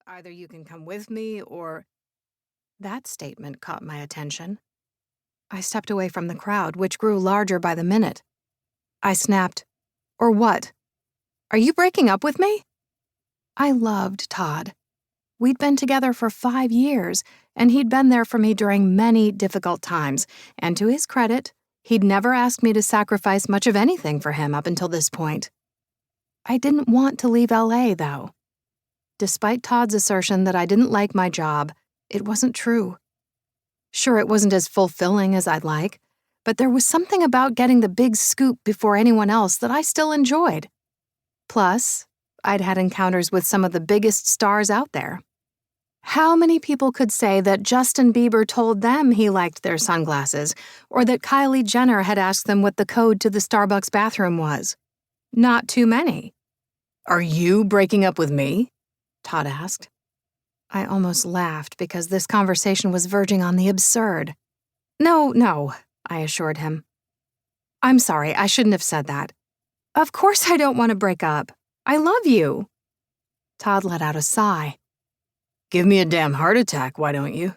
Either you can come with me or... That statement caught my attention. I stepped away from the crowd, which grew larger by the minute. I snapped, "Or what? Are you breaking up with me?" I loved Todd. We'd been together for 5 years, and he'd been there for me during many difficult times, and to his credit, he'd never asked me to sacrifice much of anything for him up until this point. I didn't want to leave LA, though. Despite Todd's assertion that I didn't like my job, it wasn't true. Sure, it wasn't as fulfilling as I'd like, but there was something about getting the big scoop before anyone else that I still enjoyed. Plus, I'd had encounters with some of the biggest stars out there. How many people could say that Justin Bieber told them he liked their sunglasses, or that Kylie Jenner had asked them what the code to the Starbucks bathroom was? Not too many. "Are you breaking up with me?" Todd asked. I almost laughed because this conversation was verging on the absurd. No, I assured him. "I'm sorry, I shouldn't have said that. Of course I don't want to break up. I love you." Todd let out a sigh. "Give me a damn heart attack, why don't you?"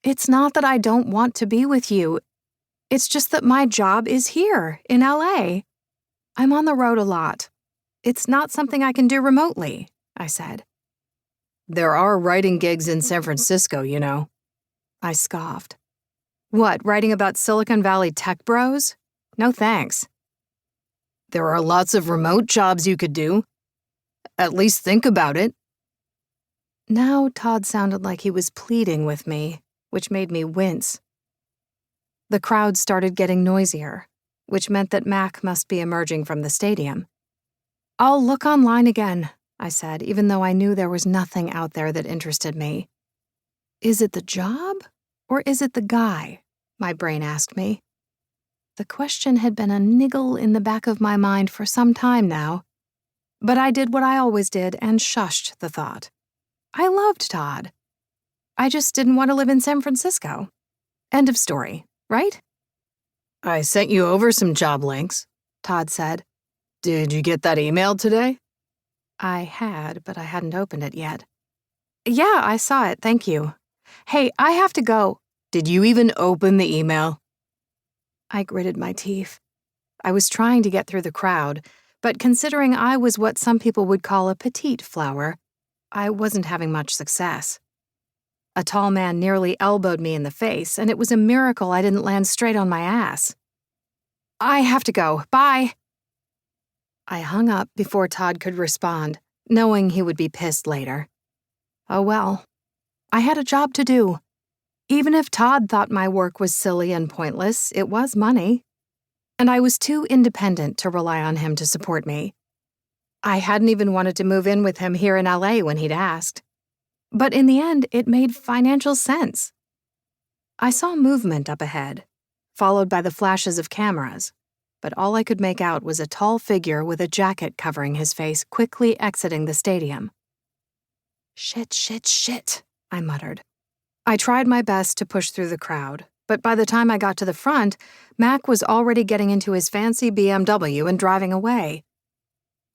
"It's not that I don't want to be with you. It's just that my job is here, in LA. I'm on the road a lot. It's not something I can do remotely," I said. "There are writing gigs in San Francisco, you know." I scoffed. "What, writing about Silicon Valley tech bros? No thanks." "There are lots of remote jobs you could do. At least think about it." Now Todd sounded like he was pleading with me, which made me wince. The crowd started getting noisier, which meant that Mac must be emerging from the stadium. "I'll look online again," I said, even though I knew there was nothing out there that interested me. Is it the job, or is it the guy? My brain asked me. The question had been a niggle in the back of my mind for some time now, but I did what I always did and shushed the thought. I loved Todd. I just didn't want to live in San Francisco. End of story, right? "I sent you over some job links," Todd said. "Did you get that email today?" I had, but I hadn't opened it yet. "Yeah, I saw it, thank you. Hey, I have to go." "Did you even open the email?" I gritted my teeth. I was trying to get through the crowd, but considering I was what some people would call a petite flower, I wasn't having much success. A tall man nearly elbowed me in the face, and it was a miracle I didn't land straight on my ass. "I have to go. Bye." I hung up before Todd could respond, knowing he would be pissed later. Oh well. I had a job to do. Even if Todd thought my work was silly and pointless, it was money. And I was too independent to rely on him to support me. I hadn't even wanted to move in with him here in LA when he'd asked. But in the end, it made financial sense. I saw movement up ahead, followed by the flashes of cameras, but all I could make out was a tall figure with a jacket covering his face quickly exiting the stadium. Shit, I muttered. I tried my best to push through the crowd, but by the time I got to the front, Mac was already getting into his fancy BMW and driving away.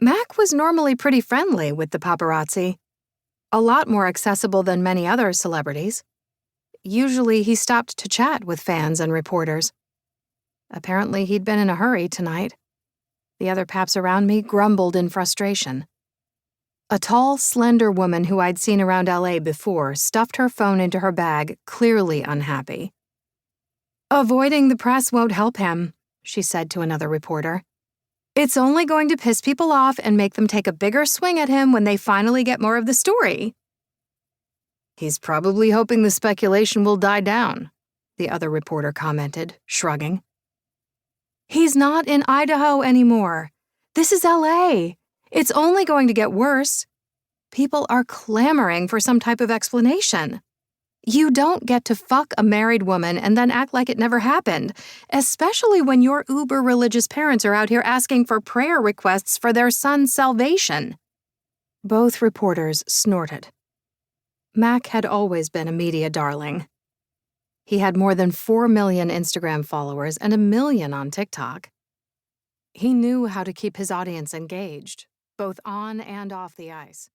Mac was normally pretty friendly with the paparazzi, a lot more accessible than many other celebrities. Usually he stopped to chat with fans and reporters. Apparently he'd been in a hurry tonight. The other paps around me grumbled in frustration. A tall, slender woman who I'd seen around LA before stuffed her phone into her bag, clearly unhappy. "Avoiding the press won't help him," she said to another reporter. "It's only going to piss people off and make them take a bigger swing at him when they finally get more of the story." "He's probably hoping the speculation will die down," the other reporter commented, shrugging. "He's not in Idaho anymore. This is LA. It's only going to get worse. People are clamoring for some type of explanation. You don't get to fuck a married woman and then act like it never happened, especially when your uber-religious parents are out here asking for prayer requests for their son's salvation." Both reporters snorted. Mac had always been a media darling. He had more than 4 million Instagram followers and 1 million on TikTok. He knew how to keep his audience engaged, both on and off the ice.